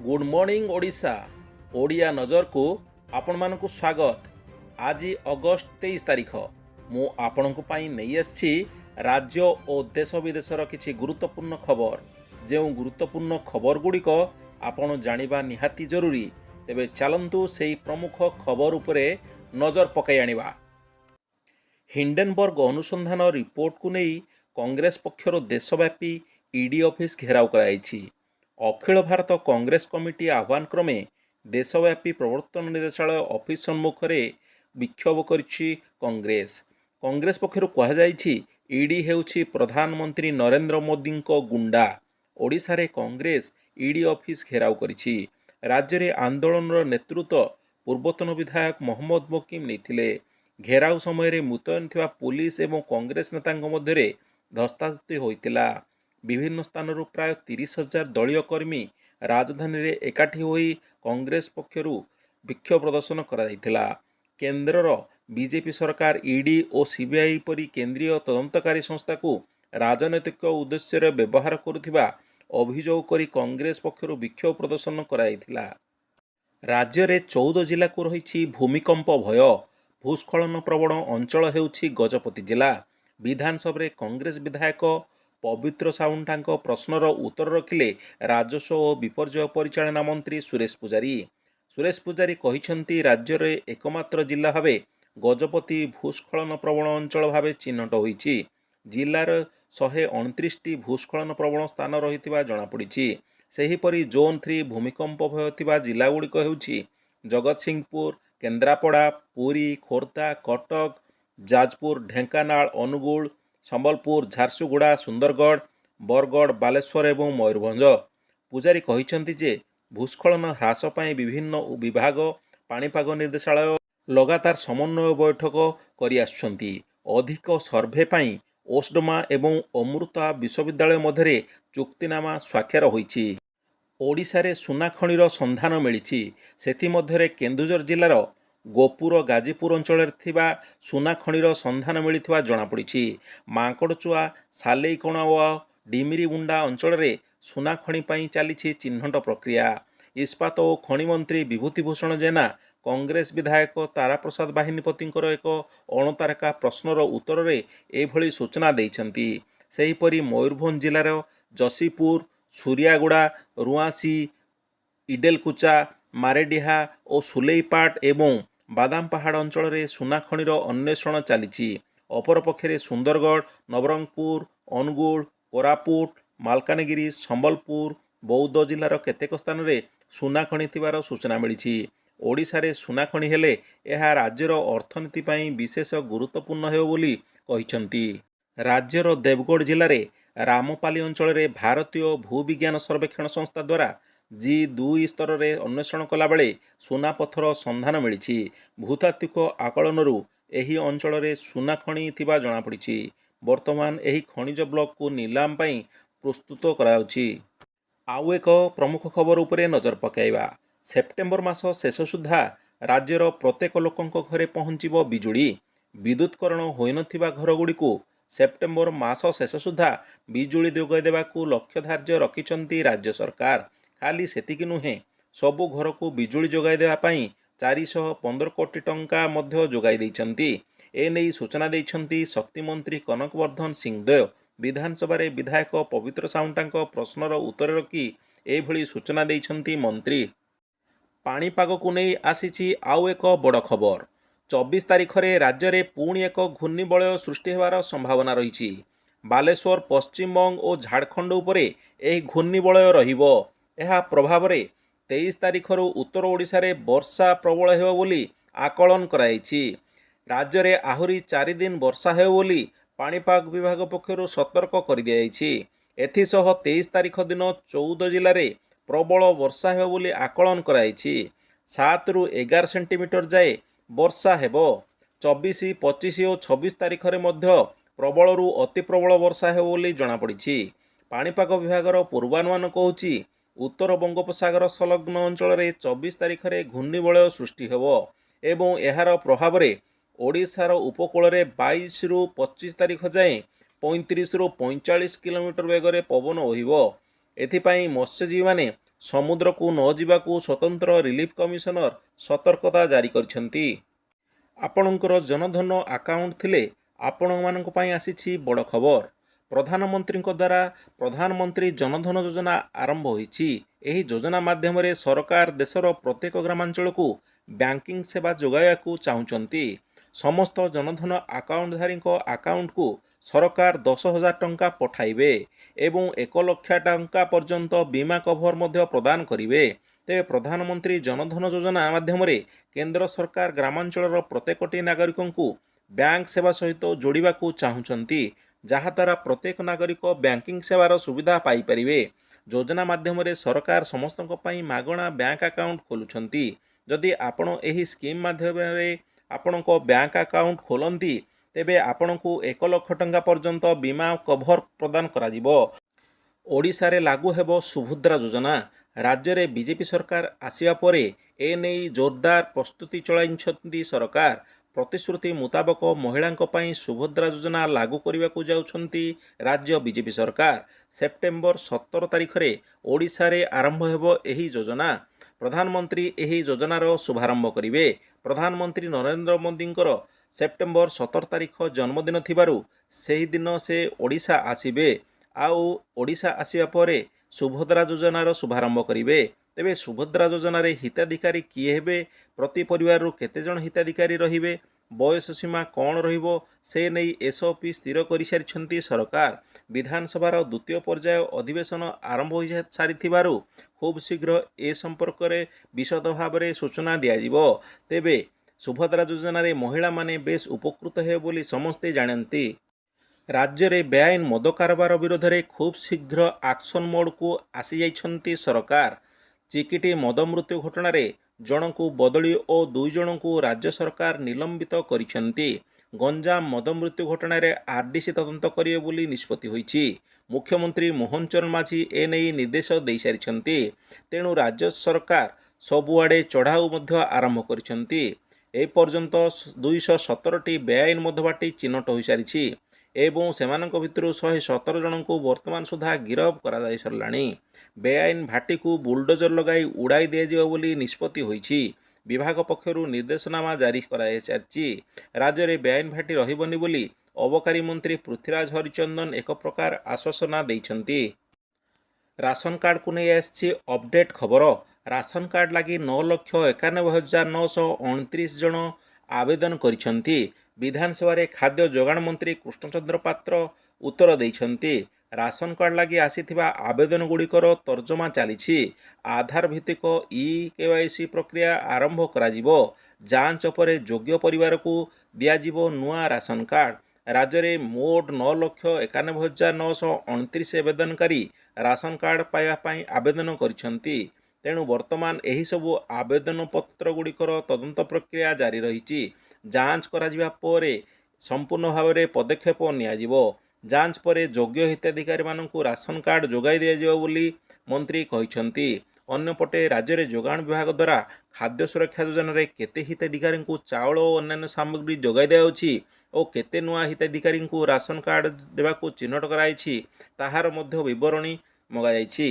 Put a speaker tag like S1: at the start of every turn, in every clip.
S1: Good morning Odisha Odia नजर को आपण मानकु स्वागत। आज अगस्त 23 तारीख मु आपणकु पाई नहीं आछि राज्य और देश विदेशर किछि गुरुत्वपूर्ण खबर। जो गुरुत्वपूर्ण खबर गुड़िक आपण जानिबा निहाती जरूरी। तेबे चलंतु सेही प्रमुख खबर उपरे नजर पकाई आनिबा। हिंडेनबर्ग अनुसंधान रिपोर्ट को नहीं कांग्रेस पक्षर देशव्यापी ईडी ऑफिस घेराव कराई। अखिल भारत कांग्रेस कमिटी आह्वान क्रमे देशव्यापी प्रवर्तन निर्देशालय ऑफिस सम्मुख में विक्षोभ करिछि कांग्रेस। कांग्रेस पक्षर कहुई ईडी हेउछि प्रधानमंत्री नरेंद्र मोदी गुंडा। ओडिशा रे कांग्रेस ईडी ऑफिस घेराव करिछि। राज्य में आंदोलन नेतृत्व पूर्वतन विधायक मोहम्मद मोकिम नेथिले। घेराव समय मुतयन थिबा पुलिस एवं कांग्रेस नेता मध्य धस्ताधस्ती होइतिला। विभिन्न स्थानरू प्राय 30,000 दलीय कर्मी राजधानी रे एकाठी होई कांग्रेस पक्षरु विक्षोभ प्रदर्शन कराइथिला। केंद्रर बीजेपी सरकार ईडी और सीबीआई परी केंद्रीय तदंतकारी संस्था को राजनैतिक उद्देश्य व्यवहार करुथिबा अभियोग करी कांग्रेस पक्षरु विक्षोभ प्रदर्शन कराइथिला। राज्य रे 14 जिला को रही भूमिकंप भय। भूस्खलन प्रवण अंचल हेउछि गजपति जिला। विधानसभा कांग्रेस विधायक पवित्र साउंटांको प्रश्नर उत्तर रखिले राजस्व और विपर्यय परिचालना मंत्री सुरेश पुजारी कहिसेंती राज्य रे एकमात्र जिला भावे गजपति भूस्खलन प्रवण अंचल भावे चिन्हट होईछि। जिलार 129टी भूस्खलन प्रवण स्थान रहिथिबा जणापड़िछि। सेहीपरि जोन 3 भूमिकंप भय थिबा जिलागुड़िक हेउछि जगतसिंहपुर, केन्द्रापड़ा, पुरी, खोर्धा, कटक, जाजपुर, ढेंकानाल, अनुगुल, संबलपुर, झारसुगुड़ा, सुंदरगढ़, बरगढ़, बालेश्वर एवं मयूरभंज। पुजारी कहिसेंती जे भूस्खलन ह्रास पाई विभिन्न विभाग पाणीपाग निर्देशालय लगातार समन्वय बैठक करि आसुछंती। अधिक सर्भे पाई ओस्डमा एवं अमृता विश्वविद्यालय मध्य चुक्तिनामा स्वाक्षर होईछि। ओडिशा रे सुना खणीर संधान मिलिछि। सेथिमध्यरे केन्दुझर जिलार गोपुर गाजीपुर अंचल थिबा सुना खणीर संधान मिलिथिबा जणापड़िछि। मांकड़चुआ, सालेईकोणा व डिमिरीगुंडा अंचल रे सुना खणी पाई चलिछि चिन्हट प्रक्रिया। इस्पात और खଣି मंत्री विभूतिभूषण जेना कांग्रेस विधायक ताराप्रसाद बाहिनीपतिंकर एक अणतारका प्रश्नर उत्तर रे एभली सूचना देइछंती। सेहीपरि मयूरभंज जिलार जसीपुर, सूर्यागुड़ा, रुआसी, इडेलकुचा, मारेडिहा और सुलेईपाट एवं बादाम पहाड़ अंचल रे सुना खणीर अन्वेषण चलिछि। अपरपक्षे सुंदरगढ़, नवरंगपुर, अनुगुल, कोरापुट, मालकानगिरी, संबलपुर, बौद्ध जिलार केतेक स्थान रे सुना खणी थिबार सूचना मिलिछि। ओडिशा रे सुना खणी हेले एहा राज्यर अर्थनीति पाई विशेष गुरुत्वपूर्ण हेउ बोली कहिसंती। राज्यर देवगढ़ जिले में रामपाली अंचल में भारतीय भूविज्ञान सर्वेक्षण संस्था द्वारा G2 स्तर में अन्वेषण कला बेले सुना पत्थर संधान मिली। भूतात्विक आकलनरू एही अंचल में सुना खणी थिबा जणापड़िछि। वर्तमान एही खनिज ब्लॉक को नीलाम पाई प्रस्तुत कराउछि। आउ एक प्रमुख खबर उपरे नजर पकाइबा। सेप्टेम्बर मास शेष सुधा राज्यर प्रत्येक लोकंक घरे पहुंचिबो बिजुली। विद्युतकरण होइनथिबा घरगुड़िकु सेप्टेम्बर मास शेष सुधा बिजुली जोगाई देवाकू लक्ष्य धार्य रखिछंती राज्य सरकार। खाली सेतिकी नुहे, सबु घर को बिजुली जोगाई देवा पाई 415 कोटी टंका मध्य जोगाई देइछंती। एनेई सूचना देइछंती शक्ति मंत्री कनकवर्धन सिंहदेव। विधानसभा रे विधायक पवित्र साउंटांक प्रश्नर उत्तर रखी एभली सूचना देइछंती मंत्री। पाणीपाग को नहीं आसीछि आउ एक बड़ खबर। 24 तारीख रे राज्य में पुणी एक घूर्णिबलय सृष्टि होवार संभावना रही। बालेश्वर, पश्चिमबंग और झारखंड उपरे यह घूर्णिबलय रहिबो। एहा प्रभाव रे 23 तारीख रु उत्तर ओडिशा रे वर्षा प्रबल हेबो बोली आकलन कराइछि। राज्य रे आहुरी 4 दिन वर्षा हेबो बोली पाणीपाग विभाग पक्षरु सतर्क कर दियाइछि। एथिसह 23 तारीख दिन 14 जिले में प्रबल वर्षा हेबो बोली आकलन कराइछि। 7 रु 11 सेंटीमीटर जाए वर्षा हेबो। 24, 25 और 26 तारीख रे मध्य प्रबल रु अति प्रबल वर्षा हेबो बोली जणापड़िछि। पाणीपाग विभागर पूर्वानुमान कहूछि उत्तर बंगोपसागर संलग्न अंचल में 24 तारीख रे घूर्णिबलय सृष्टि हेबो एवं एहार प्रभाव रे ओडिशार उपकूल रे 22 रु 25 तारीख जाए 35 रु 45 किलोमीटर वेग रे पवन बहिबो। एथिपाई मत्स्यजीवी माने ସମୁଦ୍ରକୁ ନ ଯିବାକୁ ସ୍ୱତନ୍ତ୍ର ରିଲିଫ୍ କମିଶନର ସତର୍କତା ଜାରି କରିଛନ୍ତି। ଆପଣଙ୍କର ଜନଧନ ଆକାଉଣ୍ଟ ଥିଲେ ଆପଣମାନଙ୍କ ପାଇଁ ଆସିଛି ବଡ଼ ଖବର। ପ୍ରଧାନମନ୍ତ୍ରୀଙ୍କ ଦ୍ୱାରା ପ୍ରଧାନମନ୍ତ୍ରୀ ଜନଧନ ଯୋଜନା ଆରମ୍ଭ ହୋଇଛି। ଏହି ଯୋଜନା ମାଧ୍ୟମରେ ସରକାର ଦେଶର ପ୍ରତ୍ୟେକ ଗ୍ରାମାଞ୍ଚଳକୁ ବ୍ୟାଙ୍କିଂ ସେବା ଯୋଗାଇବାକୁ ଚାହୁଁଛନ୍ତି। ସମସ୍ତ ଜନଧନ ଆକାଉଣ୍ଟଧାରୀଙ୍କ ଆକାଉଣ୍ଟକୁ ସରକାର 10,000 ଟଙ୍କା ପଠାଇବେ ଏବଂ 1,00,000 ଟଙ୍କା ପର୍ଯ୍ୟନ୍ତ ବୀମା କଭର ମଧ୍ୟ ପ୍ରଦାନ କରିବେ। ତେବେ ପ୍ରଧାନମନ୍ତ୍ରୀ ଜନଧନ ଯୋଜନା ମାଧ୍ୟମରେ କେନ୍ଦ୍ର ସରକାର ଗ୍ରାମାଞ୍ଚଳର ପ୍ରତ୍ୟେକଟି ନାଗରିକଙ୍କୁ ବ୍ୟାଙ୍କ ସେବା ସହିତ ଯୋଡ଼ିବାକୁ ଚାହୁଁଛନ୍ତି, ଯାହାଦ୍ୱାରା ପ୍ରତ୍ୟେକ ନାଗରିକ ବ୍ୟାଙ୍କିଂ ସେବାର ସୁବିଧା ପାଇପାରିବେ। ଯୋଜନା ମାଧ୍ୟମରେ ସରକାର ସମସ୍ତଙ୍କ ପାଇଁ ମାଗଣା ବ୍ୟାଙ୍କ ଆକାଉଣ୍ଟ ଖୋଲୁଛନ୍ତି। ଯଦି ଆପଣ ଏହି ସ୍କିମ୍ ମାଧ୍ୟମରେ ଆପଣଙ୍କ ବ୍ୟାଙ୍କ ଆକାଉଣ୍ଟ ଖୋଲନ୍ତି, ତେବେ ଆପଣଙ୍କୁ 1,00,000 ଟଙ୍କା ପର୍ଯ୍ୟନ୍ତ ବୀମା କଭର ପ୍ରଦାନ କରାଯିବ। ଓଡ଼ିଶାରେ ଲାଗୁ ହେବ ସୁଭଦ୍ରା ଯୋଜନା। ରାଜ୍ୟରେ ବିଜେପି ସରକାର ଆସିବା ପରେ ଏନେଇ ଜୋରଦାର ପ୍ରସ୍ତୁତି ଚଳାଇଛନ୍ତି ସରକାର। ପ୍ରତିଶ୍ରୁତି ମୁତାବକ ମହିଳାଙ୍କ ପାଇଁ ସୁଭଦ୍ରା ଯୋଜନା ଲାଗୁ କରିବାକୁ ଯାଉଛନ୍ତି ରାଜ୍ୟ ବିଜେପି ସରକାର। ସେପ୍ଟେମ୍ବର 17 ତାରିଖରେ ଓଡ଼ିଶାରେ ଆରମ୍ଭ ହେବ ଏହି ଯୋଜନା। ପ୍ରଧାନମନ୍ତ୍ରୀ ଏହି ଯୋଜନାର ଶୁଭାରମ୍ଭ କରିବେ। ପ୍ରଧାନମନ୍ତ୍ରୀ ନରେନ୍ଦ୍ର ମୋଦିଙ୍କର ସେପ୍ଟେମ୍ବର 17 ତାରିଖ ଜନ୍ମଦିନ ଥିବାରୁ ସେହିଦିନ ସେ ଓଡ଼ିଶା ଆସିବେ। ଆଉ ଓଡ଼ିଶା ଆସିବା ପରେ ସୁଭଦ୍ରା ଯୋଜନାର ଶୁଭାରମ୍ଭ କରିବେ। ତେବେ ସୁଭଦ୍ରା ଯୋଜନାରେ ହିତାଧିକାରୀ କିଏ ହେବେ, ପ୍ରତି ପରିବାରରୁ କେତେଜଣ ହିତାଧିକାରୀ ରହିବେ, ବୟସ ସୀମା କ'ଣ ରହିବ, ସେ ନେଇ ଏସ୍ଓପି ସ୍ଥିର କରିସାରିଛନ୍ତି ସରକାର। ବିଧାନସଭାର ଦ୍ୱିତୀୟ ପର୍ଯ୍ୟାୟ ଅଧିବେଶନ ଆରମ୍ଭ ହୋଇସାରିଥିବାରୁ ଖୁବ୍ ଶୀଘ୍ର ଏ ସମ୍ପର୍କରେ ବିଶଦ ଭାବରେ ସୂଚନା ଦିଆଯିବ। ତେବେ ସୁଭଦ୍ରା ଯୋଜନାରେ ମହିଳାମାନେ ବେଶ୍ ଉପକୃତ ହେବେ ବୋଲି ସମସ୍ତେ ଜାଣନ୍ତି। ରାଜ୍ୟରେ ବେଆଇନ ମଦ କାରବାର ବିରୋଧରେ ଖୁବ୍ ଶୀଘ୍ର ଆକ୍ସନ ମୋଡକୁ ଆସିଯାଇଛନ୍ତି ସରକାର। ଚିକିଟି ମଦ ମୃତ୍ୟୁ ଘଟଣାରେ ଜଣଙ୍କୁ ବଦଳି ଓ 2 ଜଣଙ୍କୁ ରାଜ୍ୟ ସରକାର ନିଲମ୍ବିତ କରିଛନ୍ତି। ଗଞ୍ଜାମ ମଦ ମୃତ୍ୟୁ ଘଟଣାରେ ଆର୍ଡିସି ତଦନ୍ତ କରିବେ ବୋଲି ନିଷ୍ପତ୍ତି ହୋଇଛି। ମୁଖ୍ୟମନ୍ତ୍ରୀ ମୋହନ ଚରଣ ମାଝୀ ଏନେଇ ନିର୍ଦ୍ଦେଶ ଦେଇସାରିଛନ୍ତି। ତେଣୁ ରାଜ୍ୟ ସରକାର ସବୁଆଡ଼େ ଚଢ଼ାଉ ମଧ୍ୟ ଆରମ୍ଭ କରିଛନ୍ତି। ଏପର୍ଯ୍ୟନ୍ତ 217ଟି ବେଆଇନ ମଦଭାଟି ଚିହ୍ନଟ ହୋଇସାରିଛି ଏବଂ ସେମାନଙ୍କ ଭିତରୁ 117 ଜଣଙ୍କୁ ବର୍ତ୍ତମାନ ସୁଦ୍ଧା ଗିରଫ କରାଯାଇସାରିଲାଣି। ବେଆଇନ ଭାଟିକୁ ବୁଲଡୋଜର ଲଗାଇ ଉଡ଼ାଇ ଦିଆଯିବ ବୋଲି ନିଷ୍ପତ୍ତି ହୋଇଛି। ବିଭାଗ ପକ୍ଷରୁ ନିର୍ଦ୍ଦେଶନାମା ଜାରି କରାଯାଇସାରିଛି। ରାଜ୍ୟରେ ବେଆଇନ ଭାଟି ରହିବନି ବୋଲି ଅବକାରୀ ମନ୍ତ୍ରୀ ପୃଥ୍ୱୀରାଜ ହରିଚନ୍ଦନ ଏକ ପ୍ରକାର ଆଶ୍ୱାସନା ଦେଇଛନ୍ତି। ରାସନ କାର୍ଡକୁ ନେଇ ଆସିଛି ଅପଡେଟ୍ ଖବର। ରାସନ କାର୍ଡ ଲାଗି 9,91,929 ଜଣ ଆବେଦନ କରିଛନ୍ତି। ବିଧାନସଭାରେ ଖାଦ୍ୟ ଯୋଗାଣ ମନ୍ତ୍ରୀ କୃଷ୍ଣଚନ୍ଦ୍ର ପାତ୍ର ଉତ୍ତର ଦେଇଛନ୍ତି। ରାସନ କାର୍ଡ ଲାଗି ଆସିଥିବା ଆବେଦନଗୁଡ଼ିକର ତର୍ଜମା ଚାଲିଛି। ଆଧାର ଭିତ୍ତିକ ଇ-କେୱାଇସି ପ୍ରକ୍ରିୟା ଆରମ୍ଭ କରାଯିବ। ଯାଞ୍ଚ ପରେ ଯୋଗ୍ୟ ପରିବାରକୁ ଦିଆଯିବ ନୂଆ ରାସନ କାର୍ଡ। ରାଜ୍ୟରେ ମୋଟ 9,91,929 ଆବେଦନକାରୀ ରାସନ କାର୍ଡ ପାଇବା ପାଇଁ ଆବେଦନ କରିଛନ୍ତି। ତେଣୁ ବର୍ତ୍ତମାନ ଏହିସବୁ ଆବେଦନପତ୍ରଗୁଡ଼ିକର ତଦନ୍ତ ପ୍ରକ୍ରିୟା ଜାରି ରହିଛି। ଯାଞ୍ଚ କରାଯିବା ପରେ ସମ୍ପୂର୍ଣ୍ଣ ଭାବରେ ପଦକ୍ଷେପ ନିଆଯିବ। ଯାଞ୍ଚ ପରେ ଯୋଗ୍ୟ ହିତାଧିକାରୀମାନଙ୍କୁ ରାସନ କାର୍ଡ ଯୋଗାଇ ଦିଆଯିବ ବୋଲି ମନ୍ତ୍ରୀ କହିଛନ୍ତି। ଅନ୍ୟପଟେ ରାଜ୍ୟରେ ଯୋଗାଣ ବିଭାଗ ଦ୍ୱାରା ଖାଦ୍ୟ ସୁରକ୍ଷା ଯୋଜନାରେ କେତେ ହିତାଧିକାରୀଙ୍କୁ ଚାଉଳ ଓ ଅନ୍ୟାନ୍ୟ ସାମଗ୍ରୀ ଯୋଗାଇ ଦିଆଯାଉଛି ଓ କେତେ ନୂଆ ହିତାଧିକାରୀଙ୍କୁ ରାସନ କାର୍ଡ ଦେବାକୁ ଚିହ୍ନଟ କରାଯାଇଛି, ତାହାର ମଧ୍ୟ ବିବରଣୀ ମଗାଯାଇଛି।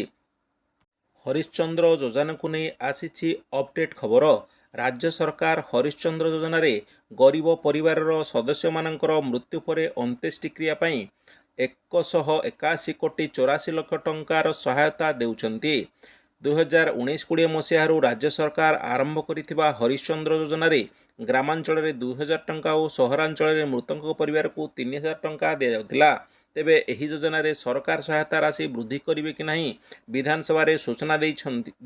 S1: ହରିଶ୍ଚନ୍ଦ୍ର ଯୋଜନାକୁ ନେଇ ଆସିଛି ଅପଡେଟ୍ ଖବର। ରାଜ୍ୟ ସରକାର ହରିଶ୍ଚନ୍ଦ୍ର ଯୋଜନାରେ ଗରିବ ପରିବାରର ସଦସ୍ୟମାନଙ୍କର ମୃତ୍ୟୁ ପରେ ଅନ୍ତ୍ୟେଷ୍ଟିକ୍ରିୟା ପାଇଁ 181,84,00,00,000 ଟଙ୍କାର ସହାୟତା ଦେଉଛନ୍ତି। 2019-20 ମସିହାରୁ ରାଜ୍ୟ ସରକାର ଆରମ୍ଭ କରିଥିବା ହରିଶ୍ଚନ୍ଦ୍ର ଯୋଜନାରେ ଗ୍ରାମାଞ୍ଚଳରେ 2,000 ଟଙ୍କା ଓ ସହରାଞ୍ଚଳରେ ମୃତକଙ୍କ ପରିବାରକୁ 3,000 ଟଙ୍କା ଦିଆଯାଉଥିଲା। ତେବେ ଏହି ଯୋଜନାରେ ସରକାର ସହାୟତା ରାଶି ବୃଦ୍ଧି କରିବେ କି ନାହିଁ, ବିଧାନସଭାରେ ସୂଚନା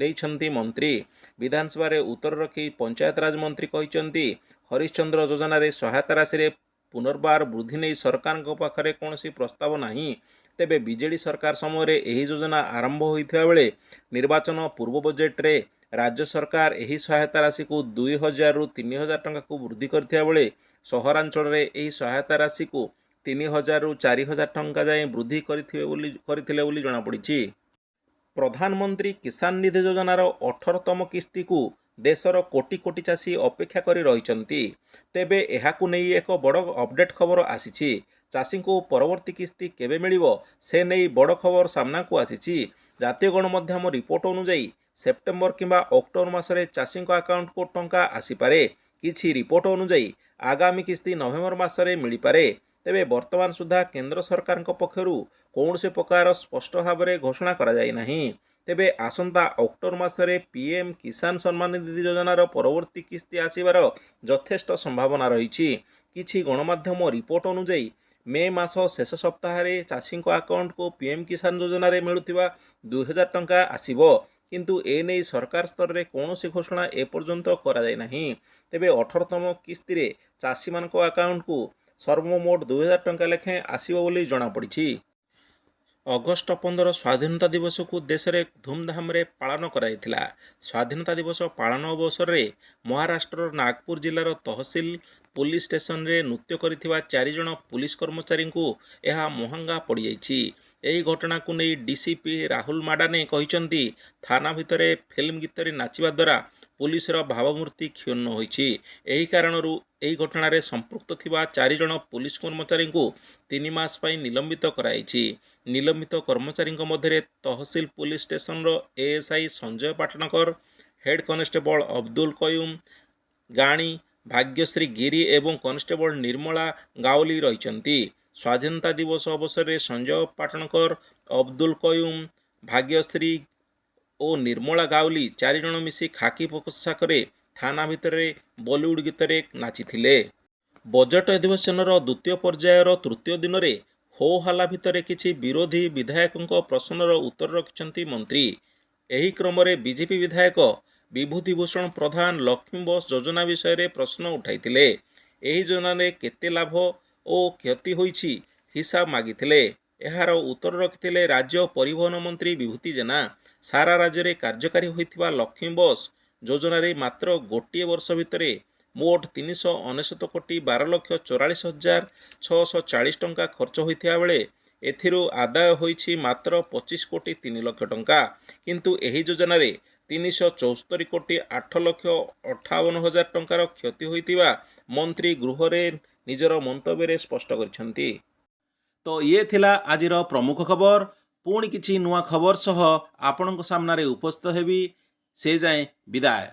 S1: ଦେଇଛନ୍ତି ମନ୍ତ୍ରୀ। ବିଧାନସଭାରେ ଉତ୍ତର ରଖି ପଞ୍ଚାୟତରାଜ ମନ୍ତ୍ରୀ କହିଛନ୍ତି, ହରିଶ୍ଚନ୍ଦ୍ର ଯୋଜନାରେ ସହାୟତା ରାଶିରେ ପୁନର୍ବାର ବୃଦ୍ଧି ନେଇ ସରକାରଙ୍କ ପାଖରେ କୌଣସି ପ୍ରସ୍ତାବ ନାହିଁ। ତେବେ ବିଜେଡି ସରକାର ସମୟରେ ଏହି ଯୋଜନା ଆରମ୍ଭ ହୋଇଥିବା ବେଳେ ନିର୍ବାଚନ ପୂର୍ବ ବଜେଟ୍ରେ ରାଜ୍ୟ ସରକାର ଏହି ସହାୟତା ରାଶିକୁ 2,000ରୁ 3,000 ଟଙ୍କାକୁ ବୃଦ୍ଧି କରିଥିବା ବେଳେ ସହରାଞ୍ଚଳରେ ଏହି ସହାୟତା ରାଶିକୁ 3,000ରୁ 4,000 ଟଙ୍କା ଯାଏଁ ବୃଦ୍ଧି କରିଥିଲେ ବୋଲି ଜଣାପଡ଼ିଛି। ପ୍ରଧାନମନ୍ତ୍ରୀ କିଷାନ ନିଧି ଯୋଜନାର 18ତମ କିସ୍ତିକୁ ଦେଶର କୋଟି କୋଟି ଚାଷୀ ଅପେକ୍ଷା କରି ରହିଛନ୍ତି। ତେବେ ଏହାକୁ ନେଇ ଏକ ବଡ଼ ଅପଡେଟ୍ ଖବର ଆସିଛି। ଚାଷୀଙ୍କୁ ପରବର୍ତ୍ତୀ କିସ୍ତି କେବେ ମିଳିବ, ସେ ନେଇ ବଡ଼ ଖବର ସାମ୍ନାକୁ ଆସିଛି। ଜାତୀୟ ଗଣମାଧ୍ୟମ ରିପୋର୍ଟ ଅନୁଯାୟୀ ସେପ୍ଟେମ୍ବର କିମ୍ବା ଅକ୍ଟୋବର ମାସରେ ଚାଷୀଙ୍କ ଆକାଉଣ୍ଟକୁ ଟଙ୍କା ଆସିପାରେ। କିଛି ରିପୋର୍ଟ ଅନୁଯାୟୀ ଆଗାମୀ କିସ୍ତି ନଭେମ୍ବର ମାସରେ ମିଳିପାରେ। ତେବେ ବର୍ତ୍ତମାନ ସୁଦ୍ଧା କେନ୍ଦ୍ର ସରକାରଙ୍କ ପକ୍ଷରୁ କୌଣସି ପ୍ରକାର ସ୍ପଷ୍ଟ ଭାବରେ ଘୋଷଣା କରାଯାଇନାହିଁ। ତେବେ ଆସନ୍ତା ଅକ୍ଟୋବର ମାସରେ ପିଏମ୍ କିଷାନ ସମ୍ମାନ ନିଧି ଯୋଜନାର ପରବର୍ତ୍ତୀ କିସ୍ତି ଆସିବାର ଯଥେଷ୍ଟ ସମ୍ଭାବନା ରହିଛି। କିଛି ଗଣମାଧ୍ୟମ ରିପୋର୍ଟ ଅନୁଯାୟୀ ମେ ମାସ ଶେଷ ସପ୍ତାହରେ ଚାଷୀଙ୍କ ଆକାଉଣ୍ଟକୁ ପିଏମ୍ କିଷାନ ଯୋଜନାରେ ମିଳୁଥିବା 2000 ଟଙ୍କା ଆସିବ। କିନ୍ତୁ ଏନେଇ ସରକାର ସ୍ତରରେ କୌଣସି ଘୋଷଣା ଏପର୍ଯ୍ୟନ୍ତ କରାଯାଇନାହିଁ। ତେବେ 18ତମ କିସ୍ତିରେ ଚାଷୀମାନଙ୍କ ଆକାଉଣ୍ଟକୁ ସର୍ବମୋଟ 2000 ଟଙ୍କା ଲେଖାଏଁ ଆସିବ ବୋଲି ଜଣାପଡ଼ିଛି। ଅଗଷ୍ଟ 15 ସ୍ୱାଧୀନତା ଦିବସକୁ ଦେଶରେ ଧୁମଧାମରେ ପାଳନ କରାଯାଇଥିଲା। ସ୍ୱାଧୀନତା ଦିବସ ପାଳନ ଅବସରରେ ମହାରାଷ୍ଟ୍ରର ନାଗପୁର ଜିଲ୍ଲାର ତହସିଲ ପୁଲିସ ଷ୍ଟେସନରେ ନୃତ୍ୟ କରିଥିବା 4 ଜଣ ପୁଲିସ କର୍ମଚାରୀଙ୍କୁ ଏହା ମହଙ୍ଗା ପଡ଼ିଯାଇଛି। ଏହି ଘଟଣାକୁ ନେଇ ଡିସିପି ରାହୁଲ ମାଡାନେ କହିଛନ୍ତି, ଥାନା ଭିତରେ ଫିଲ୍ମ ଗୀତରେ ନାଚିବା ଦ୍ୱାରା ପୁଲିସର ଭାବମୂର୍ତ୍ତି କ୍ଷୁଣ୍ଣ ହୋଇଛି। ଏହି କାରଣରୁ ଏହି ଘଟଣାରେ ସମ୍ପୃକ୍ତ ଥିବା 4 ଜଣ ପୁଲିସ କର୍ମଚାରୀଙ୍କୁ 3 ମାସ ପାଇଁ ନିଲମ୍ବିତ କରାଯାଇଛି। ନିଲମ୍ବିତ କର୍ମଚାରୀଙ୍କ ମଧ୍ୟରେ ତହସିଲ ପୁଲିସ ଷ୍ଟେସନର ASI Sanjay Patankar, head constable Abdul Qayyum Gani, Bhagyashree Giri ଏବଂ କନେଷ୍ଟବଳ ନିର୍ମଳା ଗାଓଲି ରହିଛନ୍ତି। ସ୍ୱାଧୀନତା ଦିବସ ଅବସରରେ ସଞ୍ଜୟ ପାଟଣକର, ଅବଦୁଲ କୟୁମ, ଭାଗ୍ୟଶ୍ରୀ ଓ ନିର୍ମଳା ଗାଓଲି 4 ଜଣ ମିଶି ଖାକି ପୋଷାକରେ ଥାନା ଭିତରେ ବଲିଉଡ୍ ଗୀତରେ ନାଚିଥିଲେ। ବଜେଟ୍ ଅଧିବେଶନର ଦ୍ୱିତୀୟ ପର୍ଯ୍ୟାୟର ତୃତୀୟ ଦିନରେ ହୋ ହାଲ୍ଲା ଭିତରେ କିଛି ବିରୋଧୀ ବିଧାୟକଙ୍କ ପ୍ରଶ୍ନର ଉତ୍ତର ରଖିଛନ୍ତି ମନ୍ତ୍ରୀ। ଏହି କ୍ରମରେ ବିଜେପି ବିଧାୟକ ବିଭୂତି ଭୂଷଣ ପ୍ରଧାନ ଲକ୍ଷ୍ମୀ ବସ ଯୋଜନା ବିଷୟରେ ପ୍ରଶ୍ନ ଉଠାଇଥିଲେ। ଏହି ଯୋଜନାରେ କେତେ ଲାଭ ଓ କ୍ଷତି ହୋଇଛି ହିସାବ ମାଗିଥିଲେ। ଏହାର ଉତ୍ତର ରଖିଥିଲେ ରାଜ୍ୟ ପରିବହନ ମନ୍ତ୍ରୀ ବିଭୂତି ଜେନା। ସାରା ରାଜ୍ୟରେ କାର୍ଯ୍ୟକାରୀ ହୋଇଥିବା ଲକ୍ଷ୍ମୀ ବସ ଯୋଜନାରେ ମାତ୍ର ଗୋଟିଏ ବର୍ଷ ଭିତରେ ମୋଟ 399 କୋଟି 12,44,640 ଟଙ୍କା ଖର୍ଚ୍ଚ ହୋଇଥିବା ବେଳେ ଏଥିରୁ ଆଦାୟ ହୋଇଛି ମାତ୍ର 25 କୋଟି 3 ଲକ୍ଷ ଟଙ୍କା। କିନ୍ତୁ ଏହି ଯୋଜନାରେ 374 କୋଟି 8,58,000 ଟଙ୍କାର କ୍ଷତି ହୋଇଥିବା ମନ୍ତ୍ରୀ ଗୃହରେ ନିଜର ମନ୍ତବ୍ୟରେ ସ୍ପଷ୍ଟ କରିଛନ୍ତି। ତ ଇଏ ଥିଲା ଆଜିର ପ୍ରମୁଖ ଖବର। ପୁଣି କିଛି ନୂଆ ଖବର ସହ ଆପଣଙ୍କ ସାମ୍ନାରେ ଉପସ୍ଥିତ ହେବି। ସେ ଯାଏଁ ବିଦାୟ।